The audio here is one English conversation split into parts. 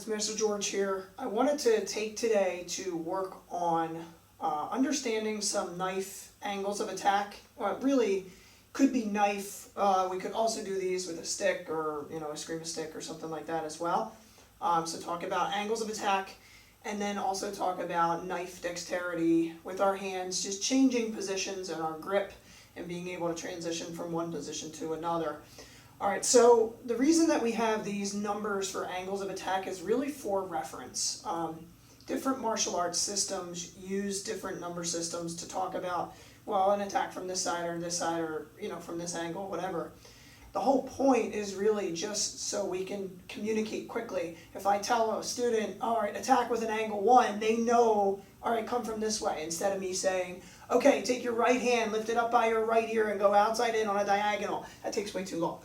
Mr. George here. I wanted to take today to work on understanding some knife angles of attack. Well, it really could be knife. We could also do these with a stick or a screamer stick or something like that as well. So talk about angles of attack, and then also talk about knife dexterity with our hands, just changing positions in our grip and being able to transition from one position to another. Alright, so the reason that we have these numbers for angles of attack is really for reference. Different martial arts systems use different number systems to talk about, well, an attack from this side or from this angle, whatever. The whole point is really just so we can communicate quickly. If I tell a student, alright, attack with an angle 1, they know, alright, come from this way, instead of me saying, okay, take your right hand, lift it up by your right ear and go outside in on a diagonal. That takes way too long.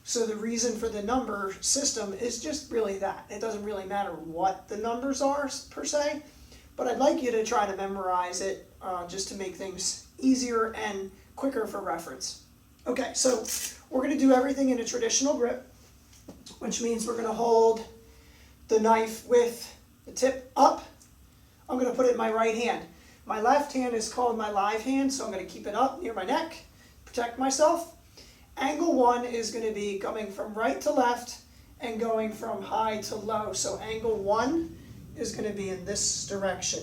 So the reason for the number system is just really that. It doesn't really matter what the numbers are per se, but I'd like you to try to memorize it just to make things easier and quicker for reference. Okay, so we're going to do everything in a traditional grip, which means we're going to hold the knife with the tip up. I'm going to put it in my right hand. My left hand is called my live hand, so I'm going to keep it up near my neck, protect myself. Angle 1 is going to be coming from right to left and going from high to low. So angle 1 is going to be in this direction.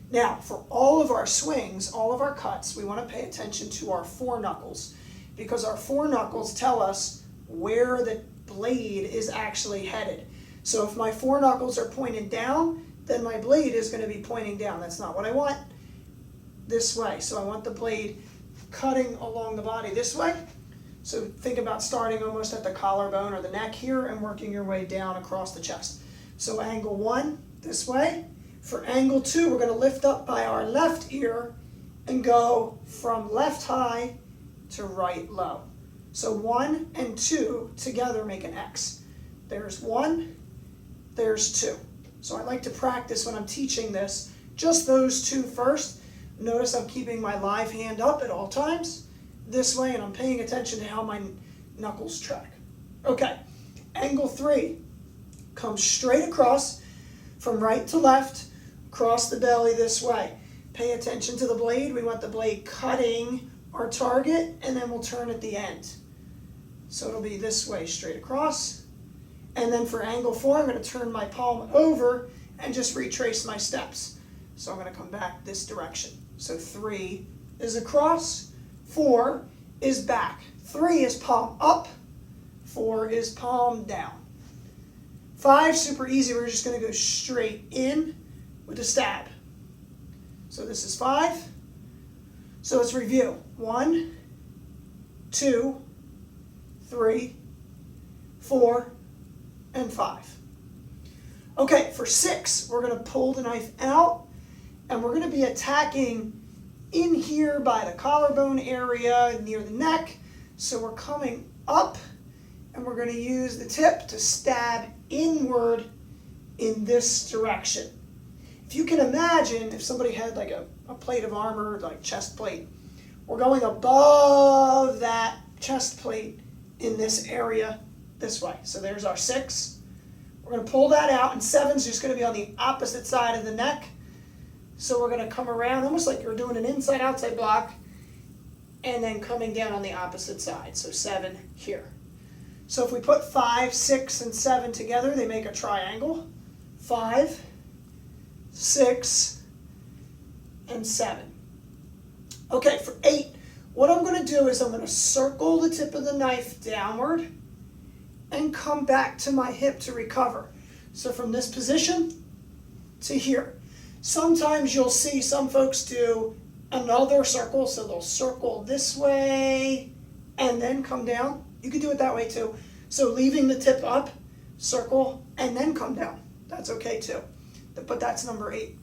Now, for all of our swings, all of our cuts, we want to pay attention to our foreknuckles, because our foreknuckles tell us where the blade is actually headed. So if my foreknuckles are pointed down, then my blade is going to be pointing down. That's not what I want. This way. So I want the blade cutting along the body this way. So think about starting almost at the collarbone or the neck here and working your way down across the chest. So angle 1, this way. For angle 2, we're going to lift up by our left ear and go from left high to right low. So 1 and 2 together make an X. There's 1, there's 2. So I like to practice when I'm teaching this, just those 2 first. Notice I'm keeping my live hand up at all times, this way, and I'm paying attention to how my knuckles track. Okay, angle 3, come straight across from right to left, across the belly this way. Pay attention to the blade. We want the blade cutting our target, and then we'll turn at the end. So it'll be this way, straight across. And then for angle 4, I'm going to turn my palm over and just retrace my steps. So I'm going to come back this direction. So 3 is across, 4 is back. 3 is palm up, 4 is palm down. 5, super easy. We're just going to go straight in with a stab. So this is 5. So let's review. 1, 2, 3, 4, and 5. Okay, for 6, we're going to pull the knife out, and we're going to be attacking in here by the collarbone area near the neck. So we're coming up, and we're going to use the tip to stab inward in this direction. If you can imagine, if somebody had like a plate of armor, like chest plate, we're going above that chest plate in this area this way. So there's our 6. We're going to pull that out, and 7 is just going to be on the opposite side of the neck. So we're going to come around almost like you're doing an inside-outside block, and then coming down on the opposite side. So 7 here. So if we put 5, 6, and 7 together, they make a triangle. 5, 6, and 7. Okay, for 8, what I'm going to do is I'm going to circle the tip of the knife downward and come back to my hip to recover. So from this position to here. Sometimes you'll see some folks do another circle, so they'll circle this way and then come down. You could do it that way too. So leaving the tip up, circle, and then come down. That's okay too. But that's number 8.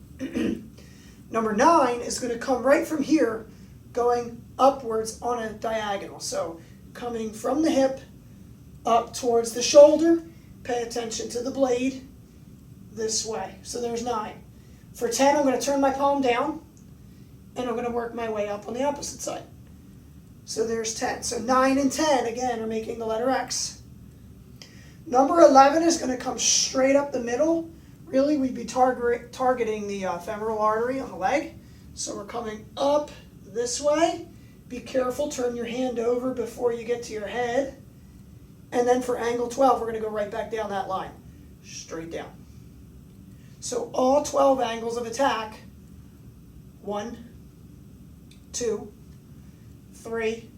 Number 9 is going to come right from here, going upwards on a diagonal. So coming from the hip up towards the shoulder, pay attention to the blade this way. So there's 9. For 10, I'm going to turn my palm down, and I'm going to work my way up on the opposite side. So there's 10. So 9 and 10, again, are making the letter X. Number 11 is going to come straight up the middle, really we'd be targeting the femoral artery on the leg. So we're coming up this way. Be careful, turn your hand over before you get to your head. And then for angle 12, we're going to go right back down that line, straight down. So all 12 angles of attack, 1, 2, 3,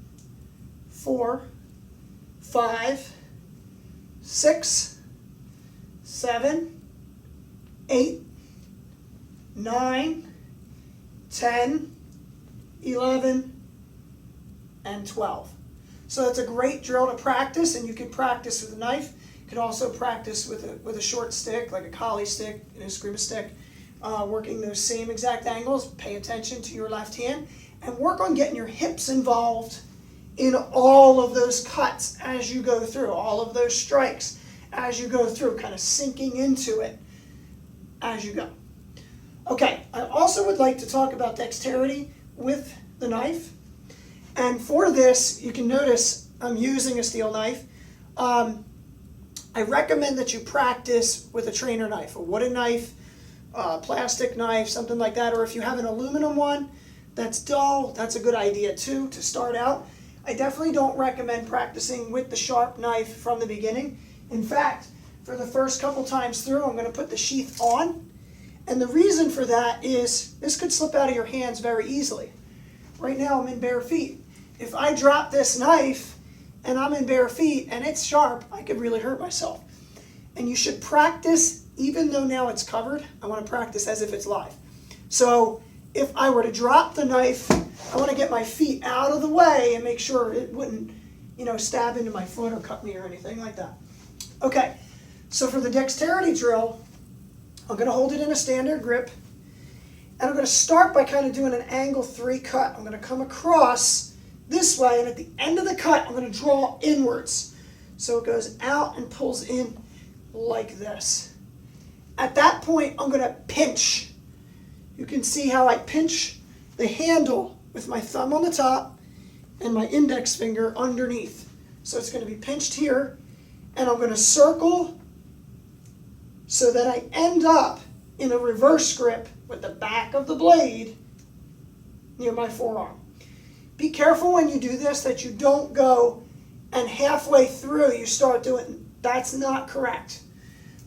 4, 5, 6, 7, 8, 9, 10, 11, and 12. So that's a great drill to practice, and you can practice with a knife. You can also practice with a short stick, like a collie stick, and a scrima stick, working those same exact angles. Pay attention to your left hand, and work on getting your hips involved in all of those cuts as you go through, all of those strikes as you go through, kind of sinking into it as you go. Okay, I also would like to talk about dexterity with the knife. And for this, you can notice I'm using a steel knife. I recommend that you practice with a trainer knife, a wooden knife, a plastic knife, something like that. Or if you have an aluminum one that's dull, that's a good idea too to start out. I definitely don't recommend practicing with the sharp knife from the beginning. In fact, for the first couple times through, I'm going to put the sheath on. And the reason for that is this could slip out of your hands very easily. Right now I'm in bare feet. If I drop this knife and I'm in bare feet and it's sharp, I could really hurt myself. And you should practice, even though now it's covered, I want to practice as if it's live. So if I were to drop the knife, I want to get my feet out of the way and make sure it wouldn't, stab into my foot or cut me or anything like that. Okay, so for the dexterity drill, I'm going to hold it in a standard grip. And I'm going to start by kind of doing an angle 3 cut. I'm going to come across this way, and at the end of the cut, I'm going to draw inwards. So it goes out and pulls in like this. At that point, I'm going to pinch. You can see how I pinch the handle with my thumb on the top and my index finger underneath. So it's going to be pinched here, and I'm going to circle so that I end up in a reverse grip with the back of the blade near my forearm. Be careful when you do this that you don't go and halfway through you start doing, that's not correct.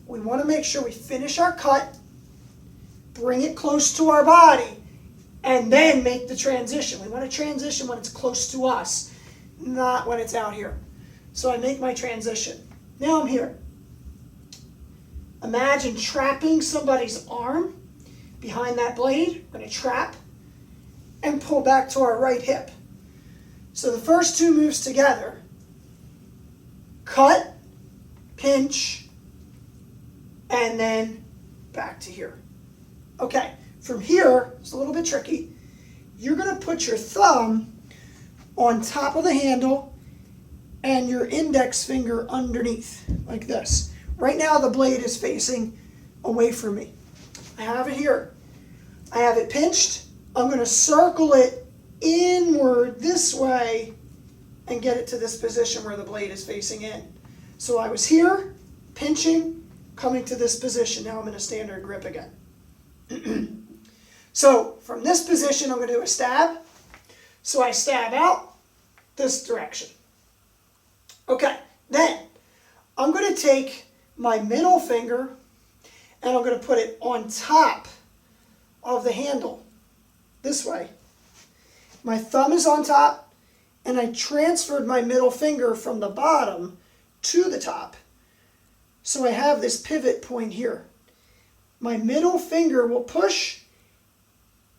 We want to make sure we finish our cut, bring it close to our body, and then make the transition. We want to transition when it's close to us, not when it's out here. So I make my transition. Now I'm here. Imagine trapping somebody's arm behind that blade. We're going to trap and pull back to our right hip. So the first two moves together, cut, pinch, and then back to here. Okay, from here, it's a little bit tricky. You're going to put your thumb on top of the handle and your index finger underneath, like this. Right now the blade is facing away from me. I have it here. I have it pinched. I'm going to circle it inward this way and get it to this position where the blade is facing in. So I was here, pinching, coming to this position. Now I'm in a standard grip again. So from this position, I'm going to do a stab. So I stab out this direction. Okay, then I'm going to take my middle finger and I'm going to put it on top of the handle this way. My thumb is on top, and I transferred my middle finger from the bottom to the top. So I have this pivot point here. My middle finger will push,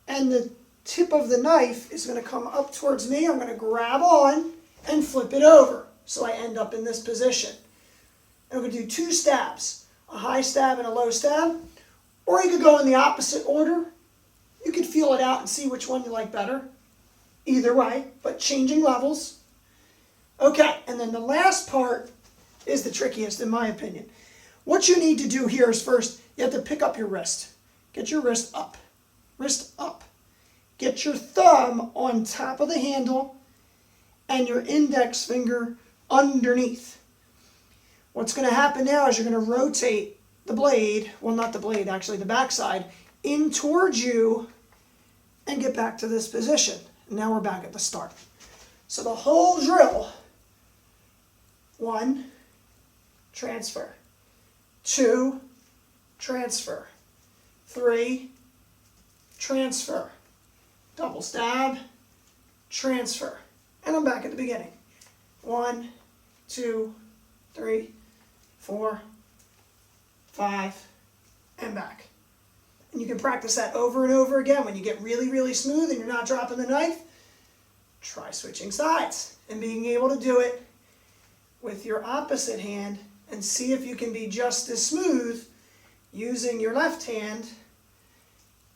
and the tip of the knife is going to come up towards me. I'm going to grab on and flip it over. So I end up in this position. And I'm going to do 2 stabs, a high stab and a low stab. Or you could go in the opposite order. You could feel it out and see which one you like better. Either way, but changing levels. Okay, and then the last part is the trickiest in my opinion. What you need to do here is first, you have to pick up your wrist. Get your wrist up. Wrist up. Get your thumb on top of the handle and your index finger underneath. What's going to happen now is you're going to rotate the blade, well not the blade, actually the backside, in towards you and get back to this position. Now we're back at the start. So the whole drill, 1, transfer, 2, transfer, 3, transfer, double stab, transfer, and I'm back at the beginning. 1, 2, 3, 4, 5, and back. And you can practice that over and over again. When you get really, really smooth and you're not dropping the knife, try switching sides and being able to do it with your opposite hand and see if you can be just as smooth using your left hand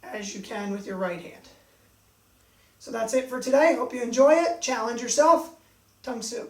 as you can with your right hand. So that's it for today. Hope you enjoy it. Challenge yourself. Tung Su.